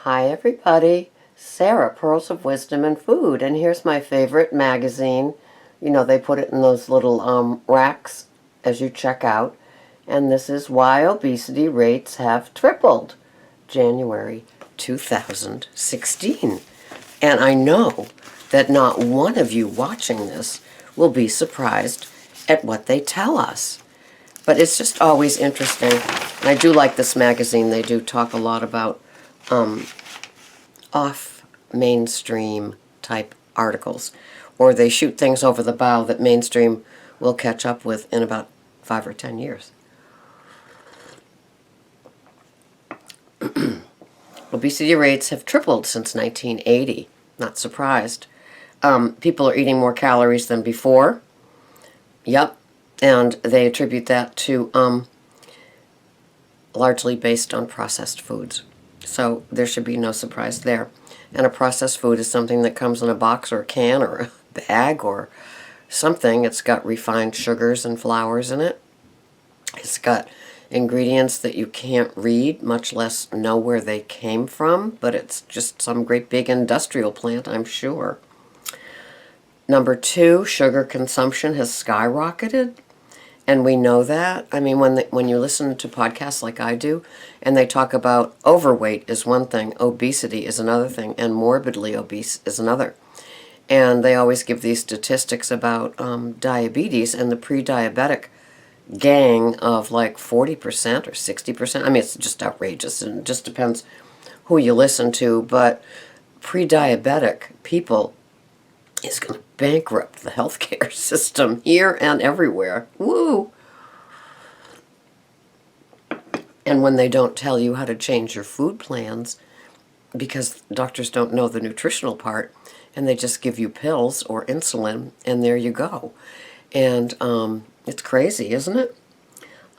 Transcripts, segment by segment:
Hi everybody, Sarah, Pearls of Wisdom and Food, and here's my favorite magazine. You know, they put it in those little racks as you check out, and this is Why Obesity Rates Have Tripled, January 2016. And I know that not one of you watching this will be surprised at what they tell us. But it's just always interesting. And I do like this magazine. They do talk a lot about off mainstream type articles, or they shoot things over the bow that mainstream will catch up with in about 5 or 10 years. Obesity rates have tripled since 1980. Not surprised. People are eating more calories than before. Yep. And they attribute that to largely based on processed foods. So there should be no surprise there. And a processed food is something that comes in a box or a can or a bag or something. It's got refined sugars and flours in it. It's got ingredients that you can't read, much less know where they came from, but it's just some great big industrial plant, I'm sure. Number 2, sugar consumption has skyrocketed. And we know that. I mean, when you listen to podcasts like I do, and they talk about overweight is one thing, obesity is another thing, and morbidly obese is another. And they always give these statistics about diabetes and the pre-diabetic gang of like 40% or 60%. I mean, it's just outrageous, and it just depends who you listen to. But pre-diabetic people is going to bankrupt the healthcare system here and everywhere. Woo! And when they don't tell you how to change your food plans, because doctors don't know the nutritional part, and they just give you pills or insulin, and there you go. And it's crazy, isn't it?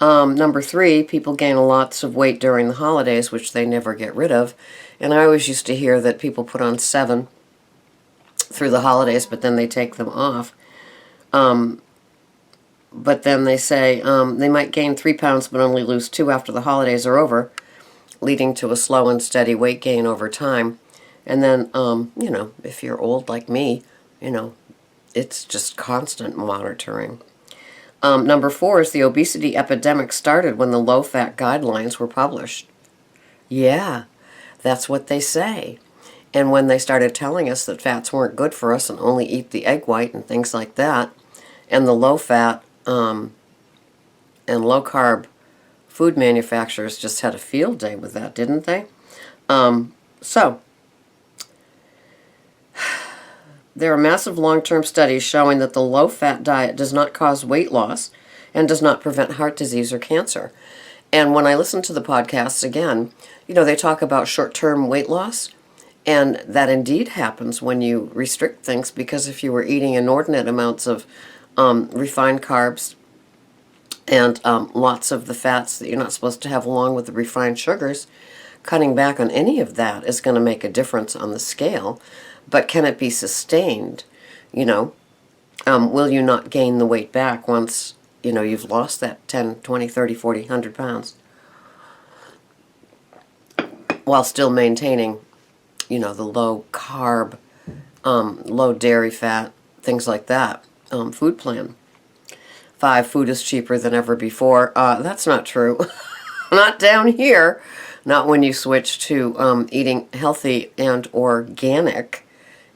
Number 3, people gain lots of weight during the holidays, which they never get rid of. And I always used to hear that people put on 7 through the holidays, but then they take them off. But then they say they might gain 3 pounds but only lose 2 after the holidays are over, leading to a slow and steady weight gain over time. And then, you know, if you're old like me, you know, it's just constant monitoring. Number 4 is the obesity epidemic started when the low-fat guidelines were published. Yeah, that's what they say. And when they started telling us that fats weren't good for us and only eat the egg white and things like that, and the low-fat and low-carb food manufacturers just had a field day with that, didn't they? So, there are massive long-term studies showing that the low-fat diet does not cause weight loss and does not prevent heart disease or cancer. And when I listen to the podcasts again, you know, they talk about short-term weight loss. And that indeed happens when you restrict things, because if you were eating inordinate amounts of refined carbs and lots of the fats that you're not supposed to have along with the refined sugars, cutting back on any of that is going to make a difference on the scale. But can it be sustained? You know, will you not gain the weight back once, you know, you've lost that 10, 20, 30, 40, 100 pounds while still maintaining, you know, the low carb, low dairy fat, things like that, food plan. 5, food is cheaper than ever before. That's not true. Not down here. Not when you switch to eating healthy and organic.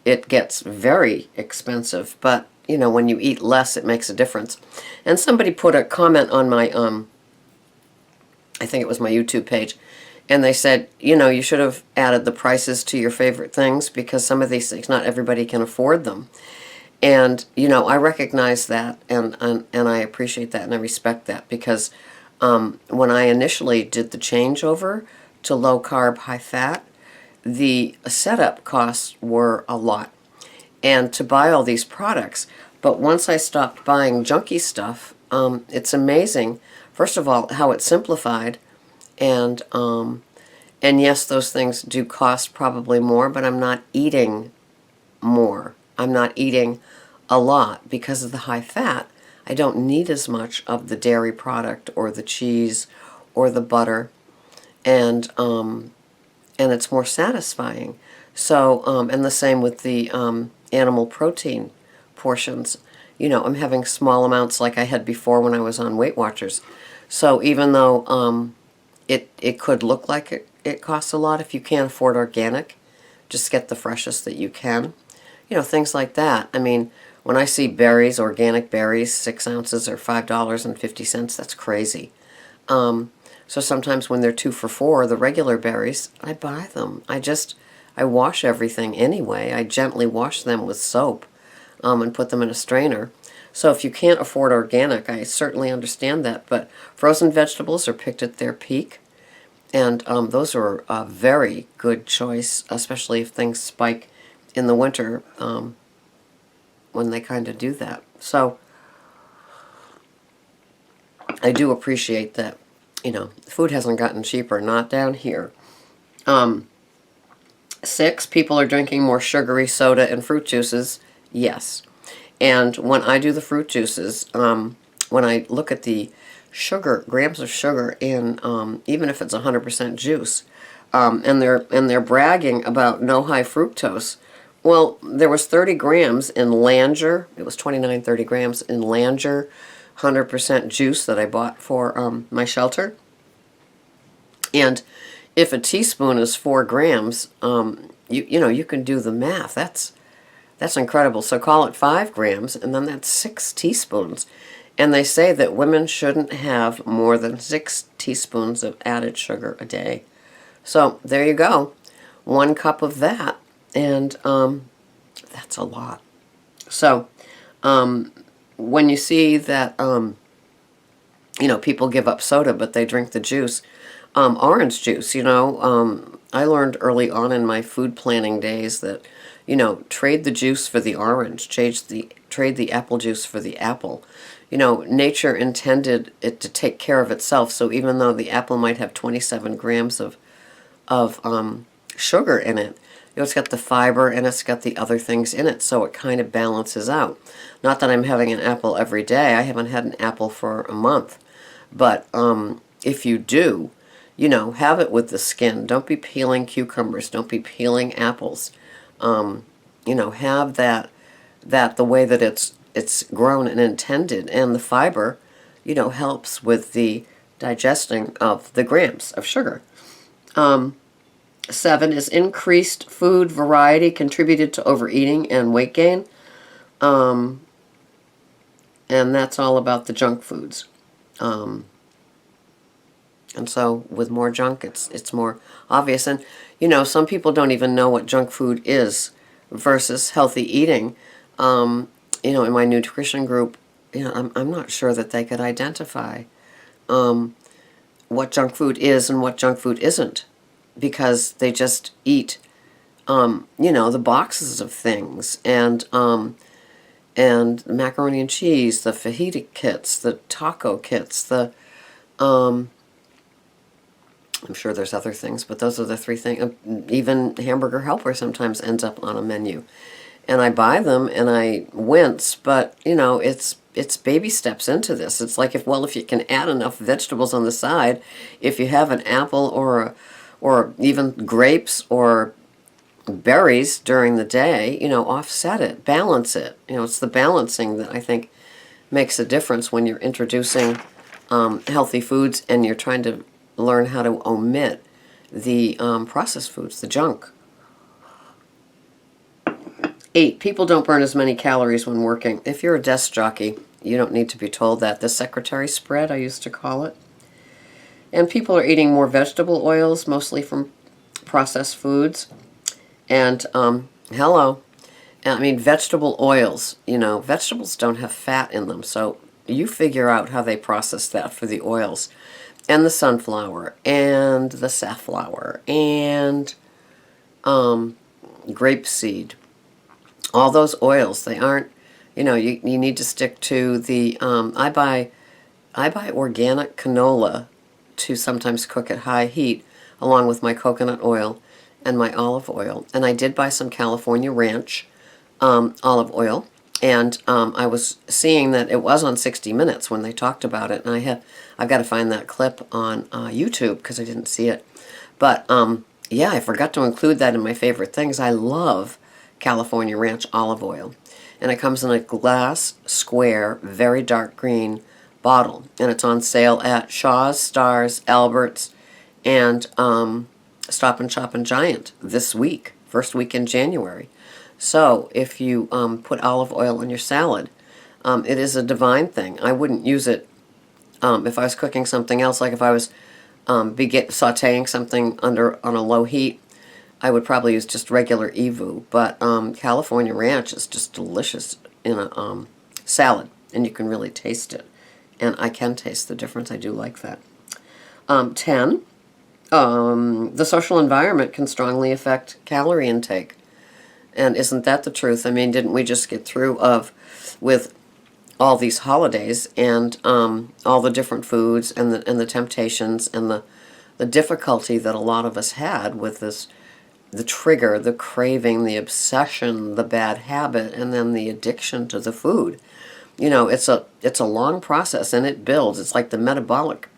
It gets very expensive. But, you know, when you eat less, it makes a difference. And somebody put a comment on my, I think it was my YouTube page, and they said, you know, you should have added the prices to your favorite things, because some of these things, not everybody can afford them. And, you know, I recognize that, and I appreciate that, and I respect that, because when I initially did the changeover to low carb, high fat, the setup costs were a lot. And to buy all these products, but once I stopped buying junky stuff, it's amazing, first of all, how it's simplified. And yes, those things do cost probably more, but I'm not eating more. I'm not eating a lot because of the high fat. I don't need as much of the dairy product or the cheese or the butter. And and it's more satisfying. So, and the same with the animal protein portions. You know, I'm having small amounts like I had before when I was on Weight Watchers. So even though it could look like it costs a lot, if you can't afford organic, just get the freshest that you can. You know, things like that. I mean, when I see berries, organic berries, 6 ounces are $5.50, that's crazy. So sometimes when they're 2 for $4, the regular berries, I buy them. I wash everything anyway. I gently wash them with soap and put them in a strainer. So if you can't afford organic, I certainly understand that. But frozen vegetables are picked at their peak. And those are a very good choice, especially if things spike in the winter when they kind of do that. So I do appreciate that, you know, food hasn't gotten cheaper, not down here. 6, people are drinking more sugary soda and fruit juices. Yes. And when I do the fruit juices, when I look at the sugar, grams of sugar in, even if it's 100% juice, and they're bragging about no high fructose. Well, there was 30 grams in Langer. It was 29, 30 grams in Langer 100% juice that I bought for my shelter. And if a teaspoon is 4 grams, you know, you can do the math. That's incredible. So call it 5 grams, and then that's 6 teaspoons. And they say that women shouldn't have more than 6 teaspoons of added sugar a day. So there you go. 1 cup of that, and that's a lot. So when you see that, you know, people give up soda, but they drink the juice, orange juice, you know, I learned early on in my food planning days that, you know, trade the juice for the orange, trade the apple juice for the apple. You know, nature intended it to take care of itself, so even though the apple might have 27 grams of sugar in it, you know, it's got the fiber and it's got the other things in it, so it kind of balances out. Not that I'm having an apple every day. I haven't had an apple for a month. But if you do, you know, have it with the skin. Don't be peeling cucumbers. Don't be peeling apples. You know, have that the way that it's grown and intended, and the fiber, you know, helps with the digesting of the grams of sugar. 7 is increased food variety contributed to overeating and weight gain. And that's all about the junk foods. And so with more junk, it's more obvious. And, you know, some people don't even know what junk food is versus healthy eating. You know, in my nutrition group, you know, I'm not sure that they could identify what junk food is and what junk food isn't, because they just eat, you know, the boxes of things, and macaroni and cheese, the fajita kits, the taco kits, the I'm sure there's other things, but those are the 3 things. Even Hamburger Helper sometimes ends up on a menu. And I buy them and I wince, but, you know, it's baby steps into this. It's like, if you can add enough vegetables on the side, if you have an apple or even grapes or berries during the day, you know, offset it, balance it. You know, it's the balancing that I think makes a difference when you're introducing healthy foods and you're trying to learn how to omit the processed foods, the junk. 8, people don't burn as many calories when working. If you're a desk jockey, you don't need to be told that. The secretary spread, I used to call it. And people are eating more vegetable oils, mostly from processed foods. And, hello. I mean, vegetable oils, you know, vegetables don't have fat in them, so you figure out how they process that for the oils. And the sunflower, and the safflower, and grapeseed. All those oils, they aren't, you know, you need to stick to the, I buy organic canola to sometimes cook at high heat, along with my coconut oil and my olive oil. And I did buy some California Ranch olive oil, and I was seeing that it was on 60 Minutes when they talked about it, and I've got to find that clip on YouTube because I didn't see it. But Yeah, I forgot to include that in my favorite things. I love California Ranch olive oil. And it comes in a glass, square, very dark green bottle. And it's on sale at Shaw's, Stars, Albert's, and Stop and Shop and Giant this week, first week in January. So if you put olive oil in your salad, it is a divine thing. I wouldn't use it if I was cooking something else, like if I was sautéing something on a low heat. I would probably use just regular EVU, but California Ranch is just delicious in a salad, and you can really taste it. And I can taste the difference. I do like that. 10, the social environment can strongly affect calorie intake. And isn't that the truth? I mean, didn't we just get through with all these holidays and all the different foods and the temptations and the difficulty that a lot of us had with this, the trigger, the craving, the obsession, the bad habit, and then the addiction to the food. You know, it's a long process, and it builds. It's like the metabolic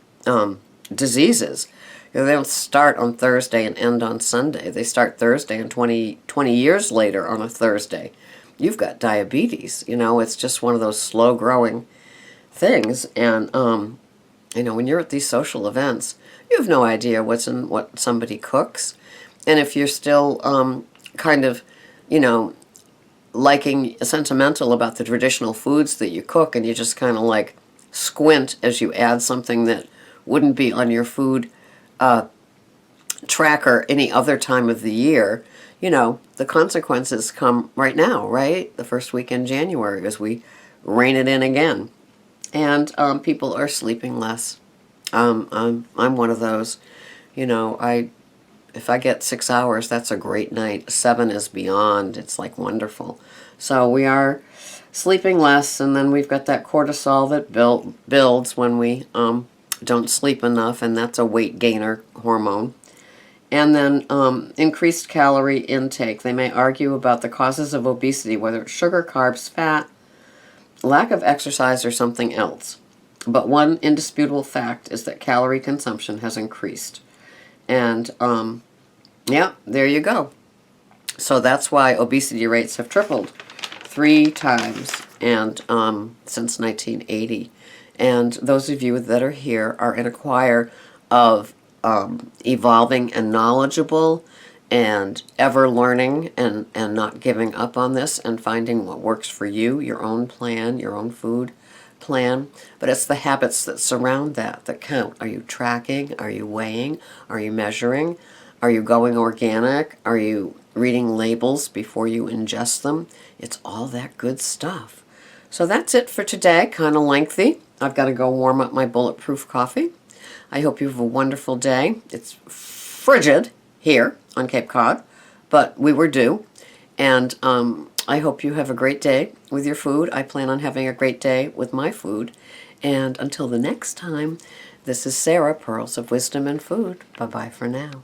diseases. You know, they don't start on Thursday and end on Sunday. They start Thursday, and 20 years later on a Thursday, you've got diabetes. You know, it's just one of those slow-growing things. And, you know, when you're at these social events, you have no idea what's in what somebody cooks. And if you're still kind of, you know, liking sentimental about the traditional foods that you cook, and you just kind of like squint as you add something that wouldn't be on your food tracker any other time of the year, you know, the consequences come right now, right? The first week in January as we rein it in again. And people are sleeping less. I'm one of those. You know, if I get 6 hours, that's a great night. 7 is beyond. It's like wonderful. So we are sleeping less, and then we've got that cortisol that builds when we don't sleep enough, and that's a weight gainer hormone. And then increased calorie intake. They may argue about the causes of obesity, whether it's sugar, carbs, fat, lack of exercise, or something else. But one indisputable fact is that calorie consumption has increased. And, yeah, there you go. So that's why obesity rates have tripled 3 times and since 1980. And those of you that are here are in a choir of evolving and knowledgeable and ever learning and not giving up on this and finding what works for you, your own plan, your own food plan. But it's the habits that surround that count. Are you tracking? Are you weighing? Are you measuring? Are you going organic? Are you reading labels before you ingest them? It's all that good stuff. So that's it for today. Kind of lengthy. I've got to go warm up my bulletproof coffee. I hope you have a wonderful day. It's frigid here on Cape Cod, but we were due. And I hope you have a great day with your food. I plan on having a great day with my food. And until the next time, this is Sarah, Pearls of Wisdom and Food. Bye-bye for now.